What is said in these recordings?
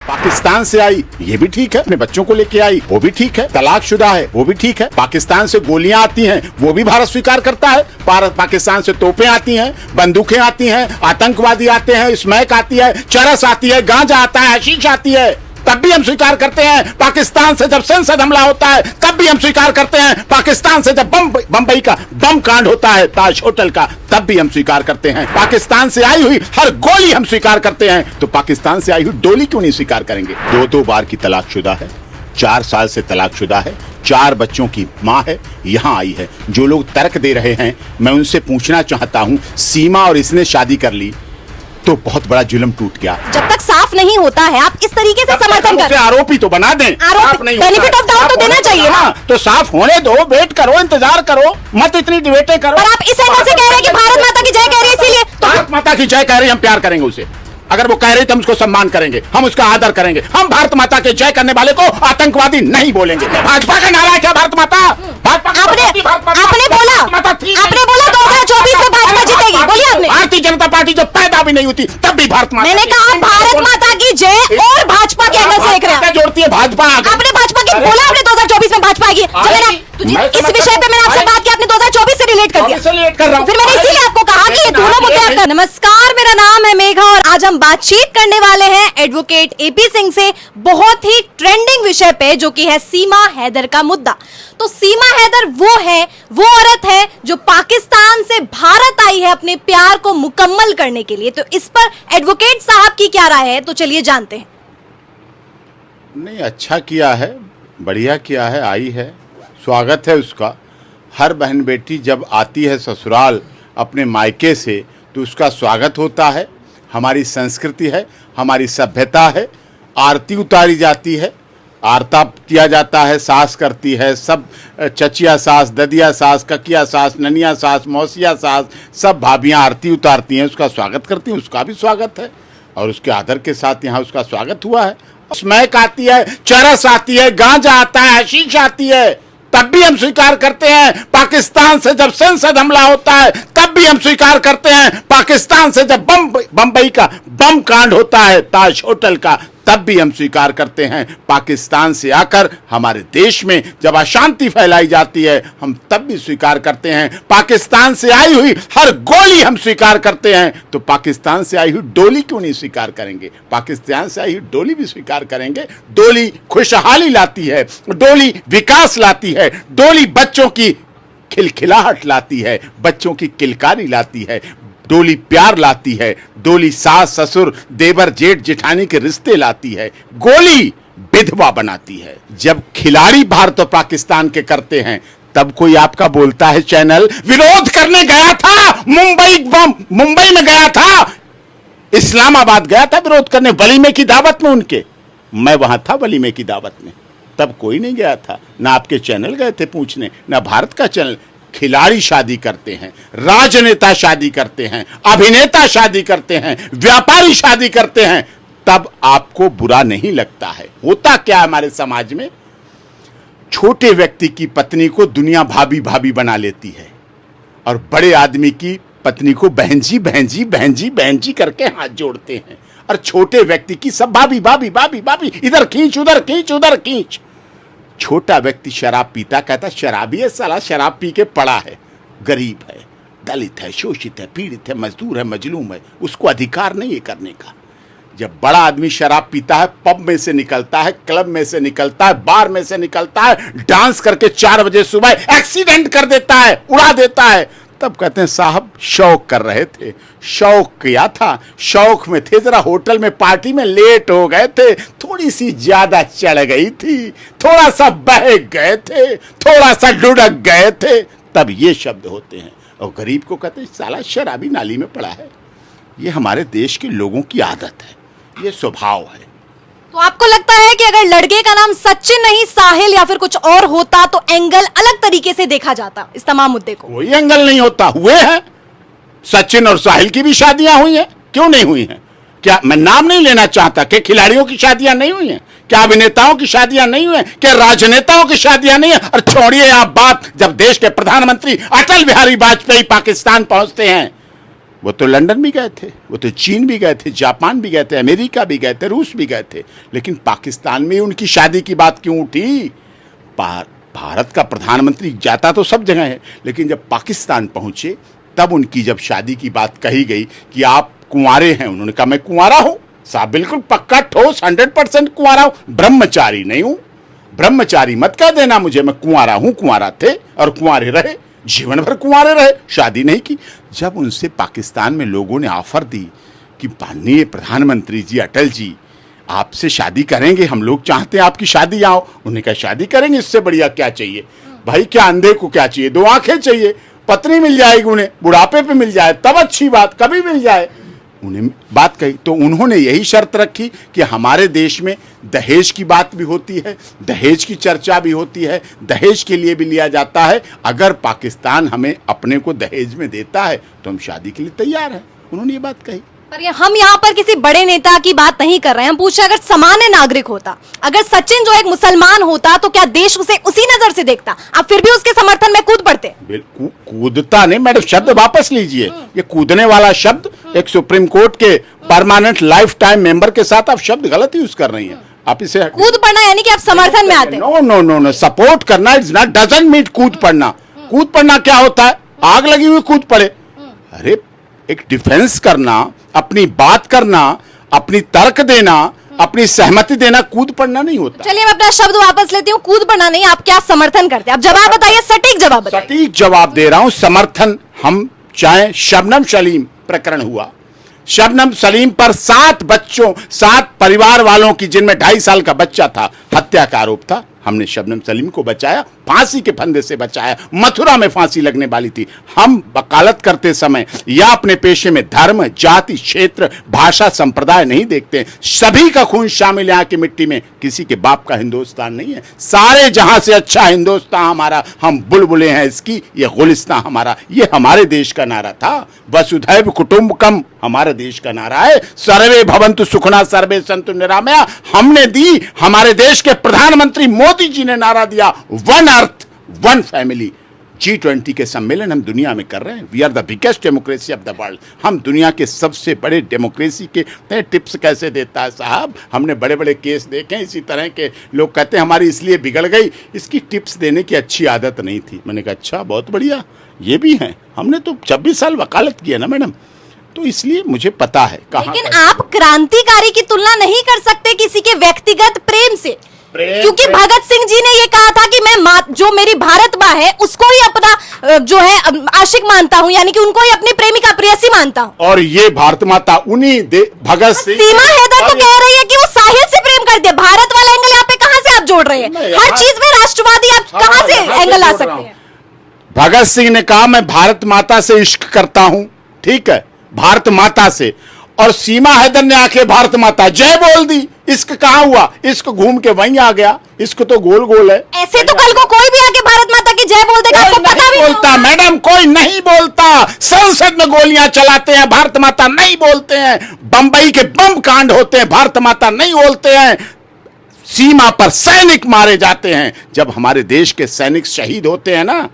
पाकिस्तान से आई ये भी ठीक है, अपने बच्चों को लेके आई वो भी ठीक है, तलाकशुदा है वो भी ठीक है, पाकिस्तान से गोलियां आती हैं वो भी भारत स्वीकार करता है, पाकिस्तान से तोपें आती हैं, बंदूकें आती हैं, आतंकवादी आते हैं, स्मैक आती है, चरस आती है, गांजा आता है, हशीश आती है, तब भी हम स्वीकार करते हैं। पाकिस्तान से जब संसद हमला होता है तब भी हम स्वीकार करते हैं। पाकिस्तान से जब बंबई का बम कांड होता है ताज होटल का, तब भी हम स्वीकार करते हैं। पाकिस्तान से आई हुई हर गोली हम स्वीकार करते हैं, तो पाकिस्तान से आई हुई डोली क्यों नहीं स्वीकार करेंगे? दो बार की तलाकशुदा है, 4 साल से तलाकशुदा है, 4 बच्चों की मां है, यहां आई है। जो लोग तर्क दे रहे हैं, मैं उनसे पूछना चाहता हूं, सीमा और इसने शादी कर ली तो बहुत बड़ा जुल्म टूट गया। जब तक साफ नहीं होता है आप इस तरीके से समर्थन कर, आरोपी तो बना दें, बेनिफिट ऑफ डाउट तो देना चाहिए ना। तो साफ होने दो, वेट करो, इंतजार करो, मत इतनी डिबेटें करो। और आप इस एंगल से कह रहे हैं कि भारत माता की जय कह रही है, इसीलिए भारत माता की जय कह रही, हम प्यार करेंगे उसे। अगर वो कह रही तो हम उसको सम्मान करेंगे, हम उसका आदर करेंगे। हम भारत माता के जय करने वाले को आतंकवादी नहीं बोलेंगे। भाजपा का नारा है क्या? भारत माता, आपने बोला 2024 में भाजपा जीतेगी, बोलिए आपने। भारतीय जनता पार्टी जो पैदा भी नहीं होती तब भी भारत माता, मैंने कहा भारत माता की जय और भाजपा के एंगल से देख रहे हैं, जोड़ती है भाजपा। आपने भाजपा की बोला, आपने 2024 में भाजपा आएगी। इस विषय पे मैंने आपसे बात की, आपने 2024 से रिलेट कर दिया, फिर मैंने इसीलिए आपको कहा कि ये दोनों मुद्दे आपका। नमस्कार, मेरा नाम है मेघा और आज हम बातचीत करने वाले हैं एडवोकेट एपी सिंह से बहुत ही ट्रेंडिंग विषय पे, जो कि है सीमा हैदर का मुद्दा। तो सीमा हैदर वो औरत है जो पाकिस्तान से भारत आई है अपने प्यार को मुकम्मल करने के लिए। तो इस पर एडवोकेट साहब की क्या राय है, तो चलिए जानते हैं। नहीं, अच्छा किया है, बढ़िया किया है, आई है, स्वागत है उसका। हर बहन बेटी जब आती है ससुराल अपने मायके से तो उसका स्वागत होता है। हमारी संस्कृति है, हमारी सभ्यता है। आरती उतारी जाती है, आरता किया जाता है, सास करती है, सब चचिया सास, ददिया सास, ककिया सास, ननिया सास, मौसिया सास, सब भाभियाँ आरती उतारती हैं, उसका स्वागत करती हैं। उसका भी स्वागत है और उसके आदर के साथ यहाँ उसका स्वागत हुआ है। स्मैक आती है, चरस आती है, गांजा आता है, हशीश आती है, तब भी हम स्वीकार करते हैं। पाकिस्तान से जब संसद हमला होता है तब भी हम स्वीकार करते हैं। पाकिस्तान से जब बंबई का बम कांड होता है ताज होटल का, तब भी हम स्वीकार करते हैं। पाकिस्तान से आकर हमारे देश में जब अशांति फैलाई जाती है, हम तब भी स्वीकार करते हैं। पाकिस्तान से आई हुई हर गोली हम स्वीकार करते हैं, तो पाकिस्तान से आई हुई डोली क्यों नहीं स्वीकार करेंगे? पाकिस्तान से आई हुई डोली भी स्वीकार करेंगे। डोली खुशहाली लाती है, डोली विकास लाती है, डोली बच्चों की खिलखिलाहट लाती है, बच्चों की किलकारी लाती है, डोली प्यार लाती है, डोली सास ससुर देवर जेठ जेठानी के रिश्ते लाती है, गोली विधवा बनाती है। जब खिलाड़ी भारत और पाकिस्तान के करते हैं तब कोई आपका बोलता है चैनल विरोध करने गया था, मुंबई में गया था, इस्लामाबाद गया था विरोध करने, वलीमे की दावत में उनके, मैं वहां था वलीमे की दावत में, तब कोई नहीं गया था। ना आपके चैनल गए थे पूछने, ना भारत का चैनल। खिलाड़ी शादी करते हैं, राजनेता शादी करते हैं, अभिनेता शादी करते हैं, व्यापारी शादी करते हैं, तब आपको बुरा नहीं लगता है। होता क्या हमारे समाज में, छोटे व्यक्ति की पत्नी को दुनिया भाभी भाभी बना लेती है और बड़े आदमी की पत्नी को बहन जी बहन जी बहन जी बहन जी करके हाथ जोड़ते हैं, और छोटे व्यक्ति की सब भाभी भाभी भाभी भाभी, इधर खींच उधर खींच उधर खींच। छोटा व्यक्ति शराब पीता, कहता शराबी है साला, शराब पी के पड़ा है, गरीब है, दलित है, शोषित है, पीड़ित है, मजदूर है, मजलूम है, उसको अधिकार नहीं है करने का। जब बड़ा आदमी शराब पीता है, पब में से निकलता है, क्लब में से निकलता है, बार में से निकलता है, डांस करके 4 बजे सुबह एक्सीडेंट कर देता है, उड़ा देता है, तब कहते हैं साहब शौक कर रहे थे, शौक किया था, शौक में थे, जरा होटल में पार्टी में लेट हो गए थे, थोड़ी सी ज्यादा चढ़ गई थी, थोड़ा सा बह गए थे, थोड़ा सा लुढ़क गए थे, तब ये शब्द होते हैं। और गरीब को कहते हैं साला शराबी नाली में पड़ा है। ये हमारे देश के लोगों की आदत है, ये स्वभाव है। तो आपको लगता है कि अगर लड़के का नाम सचिन नहीं साहिल या फिर कुछ और होता तो एंगल अलग तरीके से देखा जाता इस तमाम मुद्दे को? कोई एंगल नहीं होता, हुए हैं। सचिन और साहिल की भी शादियां हुई हैं, क्यों नहीं हुई हैं? क्या मैं नाम नहीं लेना चाहता कि खिलाड़ियों की शादियां नहीं हुई हैं? क्या अभिनेताओं की शादियां नहीं हुई हैं? क्या राजनेताओं की शादियां नहीं है? और छोड़िए आप बात, जब देश के प्रधानमंत्री अटल बिहारी वाजपेयी पाकिस्तान पहुंचते हैं, वो तो लंदन भी गए थे, वो तो चीन भी गए थे, जापान भी गए थे, अमेरिका भी गए थे, रूस भी गए थे, लेकिन पाकिस्तान में उनकी शादी की बात क्यों उठी? भारत का प्रधानमंत्री जाता तो सब जगह है, लेकिन जब पाकिस्तान पहुंचे तब उनकी जब शादी की बात कही गई कि आप कुंवारे हैं, उन्होंने कहा मैं कुंवारा हूं साहब, बिल्कुल पक्का ठोस 100% कुंवारा हूं, ब्रह्मचारी नहीं हूं। ब्रह्मचारी मत कह देना मुझे, मैं कुंवारा हूं। कुंवारा थे और कुंवारे रहे, जीवन भर कुंवारे रहे, शादी नहीं की। जब उनसे पाकिस्तान में लोगों ने ऑफर दी कि माननीय प्रधानमंत्री जी अटल जी आपसे शादी करेंगे, हम लोग चाहते हैं आपकी शादी आओ, उन्होंने कहा शादी करेंगे, इससे बढ़िया क्या चाहिए भाई? क्या अंधे को क्या चाहिए? 2 आंखें चाहिए, पत्नी मिल जाएगी उन्हें, बुढ़ापे पे मिल जाए तब अच्छी बात, कभी मिल जाए। उन्हें बात कही तो उन्होंने यही शर्त रखी कि हमारे देश में दहेज की बात भी होती है, दहेज की चर्चा भी होती है, दहेज के लिए भी लिया जाता है। अगर पाकिस्तान हमें अपने को दहेज में देता है तो हम शादी के लिए तैयार हैं। उन्होंने ये बात कही। पर हम यहाँ पर किसी बड़े नेता की बात नहीं कर रहे हैं, हम पूछ रहे हैं अगर सामान्य नागरिक होता, अगर सचिन जो एक मुसलमान होता तो क्या देश उसे उसी नजर से देखता? आप फिर भी उसके समर्थन में कूद पड़ते? बिल्कुल कूदता नहीं मैडम, शब्द वापस लीजिए। ये कूदने वाला शब्द एक सुप्रीम कोर्ट के परमानेंट लाइफ टाइम मेंबर के साथ आप शब्द गलत यूज कर रही हैं। आप इसे कूद पड़ना यानी कि आप समर्थन में आते? No no no no, support करना इज नॉट डजंट मीन कूद पड़ना। कूद पड़ना क्या होता है? आग लगी हुई कूद पड़े। अरे एक डिफेंस करना, अपनी बात करना, अपनी तर्क देना, अपनी सहमति देना कूद पड़ना नहीं होता। चलिए मैं अपना शब्द वापस लेती हूँ, कूद पड़ना नहीं। आप क्या समर्थन करते हैं? आप जवाब बताइए, सटीक जवाब बताइए। सटीक जवाब दे रहा हूं। समर्थन हम चाहे शबनम सलीम प्रकरण हुआ, शबनम सलीम पर 7 बच्चों, 7 परिवार वालों की, जिनमें 2.5 साल का बच्चा था, हत्या का आरोप था। हमने शबनम सलीम को बचाया, फांसी के फंदे से बचाया। मथुरा में फांसी लगने वाली थी। हम वकालत करते समय या अपने पेशे में धर्म, जाति, क्षेत्र, भाषा, संप्रदाय नहीं देखते। सभी का खून शामिल यहाँ की मिट्टी में, किसी के बाप का हिंदुस्तान नहीं है। सारे जहां से अच्छा हिंदुस्तान हमारा, हम बुलबुलें हैं इसकी, ये गुलिस्तान हमारा। ये हमारे देश का नारा था। वसुधैव कुटुंबकम हमारे देश का नारा है। सर्वे भवन्तु सुखना सर्वे सन्तु निरामया हमने दी। हमारे देश के प्रधानमंत्री मोदी जी ने नारा दिया, one earth one family. G20 के सम्मेलन हम दुनिया में कर रहे हैं। We are the biggest democracy of the world. हम दुनिया के सबसे बड़े डेमोक्रेसी के टिप्स कैसे देता है साहब। हमने बड़े बड़े केस देखे, इसी तरह के लोग कहते हैं हमारी इसलिए बिगड़ गई, इसकी टिप्स देने की अच्छी आदत नहीं थी। मैंने कहा अच्छा, बहुत बढ़िया, ये भी हैं। हमने तो 26 साल वकालत किया ना मैडम, तो इसलिए मुझे पता है कहाँ। लेकिन आप क्रांतिकारी की तुलना नहीं कर सकते किसी के व्यक्तिगत प्रेम से, क्योंकि भगत सिंह जी ने ये कहा था कि मैं जो मेरी भारत माँ है उसको ही अपना जो है आशिक मानता हूँ, यानी कि उनको ही अपनी प्रेमिका प्रेयसी मानता हूँ। और ये भारत माता उन्हीं भगत सिंह। सीमा हैदर तो कह रही है कि वो साहिल से प्रेम करती है। भारत वाला एंगल यहाँ पे कहाँ से आप जोड़ रहे हैं? हर चीज में राष्ट्रवादी आप कहाँ से एंगल ला सकते हैं? भगत सिंह ने कहा मैं भारत माता से इश्क करता हूँ, ठीक है, भारत माता से। और सीमा हैदर ने आके भारत माता जय बोल दी। इश्क कहाँ हुआ? इश्क घूम के वहीं आ गया। इश्क तो गोल गोल है। ऐसे तो कल को कोई भी आके भारत माता की जय बोल देगा, आपको पता भी बोलता मैडम, कोई नहीं बोलता। संसद में गोलियां चलाते हैं, भारत माता नहीं बोलते हैं। बंबई के बम कांड होते हैं, भारत माता नहीं बोलते हैं। सीमा पर सैनिक मारे जाते हैं। जब हमारे देश के सैनिक शहीद होते हैं ना,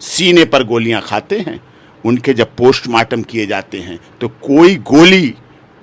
सीने पर गोलियां खाते हैं, उनके जब पोस्टमार्टम किए जाते हैं तो कोई गोली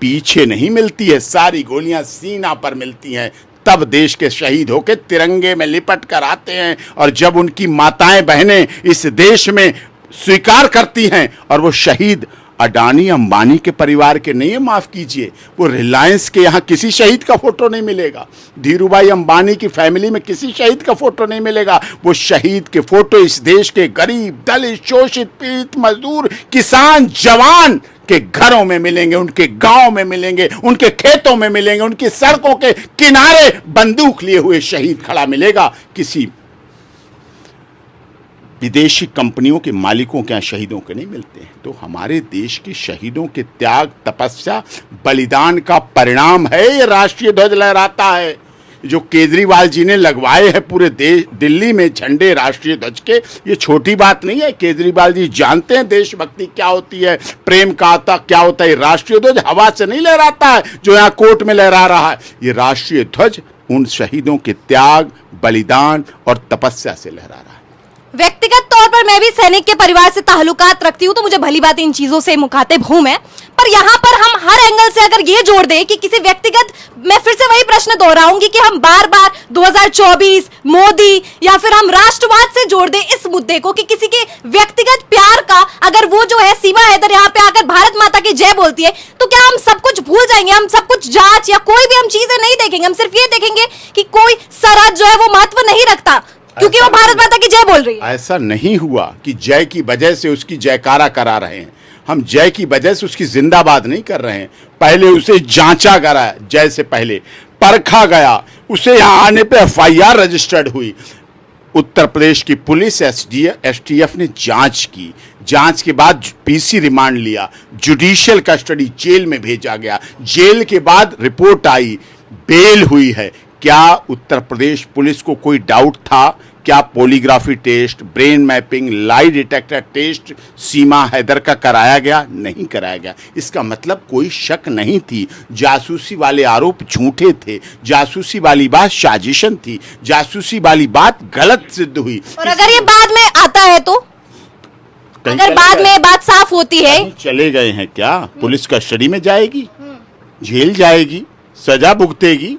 पीछे नहीं मिलती है, सारी गोलियां सीना पर मिलती हैं। तब देश के शहीद होकर तिरंगे में लिपट कर आते हैं। और जब उनकी माताएं बहनें इस देश में स्वीकार करती हैं, और वो शहीद अडानी अंबानी के परिवार के नहीं है, माफ कीजिए, वो रिलायंस के यहाँ किसी शहीद का फोटो नहीं मिलेगा, धीरूभाई अंबानी की फैमिली में किसी शहीद का फोटो नहीं मिलेगा। वो शहीद के फोटो इस देश के गरीब, दलित, शोषित, पीड़ित, मजदूर, किसान, जवान के घरों में मिलेंगे, उनके गांव में मिलेंगे, उनके खेतों में मिलेंगे, उनकी सड़कों के किनारे बंदूक लिए हुए शहीद खड़ा मिलेगा। किसी विदेशी कंपनियों के मालिकों के यहाँ शहीदों के नहीं मिलते हैं। तो हमारे देश के शहीदों के त्याग, तपस्या, बलिदान का परिणाम है ये राष्ट्रीय ध्वज लहराता है। जो केजरीवाल जी ने लगवाए हैं पूरे देश, दिल्ली में झंडे राष्ट्रीय ध्वज के, ये छोटी बात नहीं है। केजरीवाल जी जानते हैं देशभक्ति क्या होती है, प्रेम का क्या होता है। राष्ट्रीय ध्वज हवा से नहीं लहराता है जो यहाँ कोर्ट में लहरा रहा है। ये राष्ट्रीय ध्वज उन शहीदों के त्याग, बलिदान और तपस्या से लहरा रहा है। व्यक्तिगत तौर पर मैं भी सैनिक के परिवार से ताल्लुकात रखती हूँ, तो मुझे भली बात इन चीजों से मुखातिब हूं मैं। पर यहाँ पर हम हर एंगल से अगर ये जोड़ दें कि किसी व्यक्तिगत, मैं फिर से वही प्रश्न दोहराऊंगी कि हम बार बार 2024 मोदी या फिर हम राष्ट्रवाद से जोड़ दें इस मुद्दे को कि किसी के व्यक्तिगत प्यार का, अगर वो जो है सीमा हैदर यहाँ पे आकर भारत माता की जय बोलती है, तो क्या हम सब कुछ भूल जाएंगे? हम सब कुछ जांच या कोई भी हम चीजें नहीं देखेंगे, हम सिर्फ ये देखेंगे कि कोई सरहद जो है वो महत्व नहीं रखता क्योंकि वो भारत माता की जय बोल रही है। ऐसा नहीं हुआ कि जय की वजह से उसकी जयकारा करा रहे हैं। हम जय की वजह से उसकी जिंदाबाद नहीं कर रहे हैं। पहले उसे जांचा गया, जय से पहले परखा गया, उसे यहाँ आने पे FIR रजिस्टर्ड हुई। उत्तर प्रदेश की पुलिस STF ने जांच की, जांच के बाद PC रिमांड लिया, जुडिशियल कस्टडी जेल में भेजा गया, जेल के बाद रिपोर्ट आई, बेल हुई है। क्या उत्तर प्रदेश पुलिस को कोई डाउट था? क्या polygraphy test, brain mapping, lie detector test Seema Haider का कराया गया? नहीं कराया गया। इसका मतलब कोई शक नहीं थी। जासूसी वाले आरोप झूठे थे, जासूसी वाली बात साजिशन थी, जासूसी वाली बात गलत सिद्ध हुई। और अगर ये बाद में आता है तो, अगर बाद में बात साफ होती है, चले गए हैं क्या? पुलिस कस्टडी में जाएगी, जेल जाएगी, सजा भुगतेगी,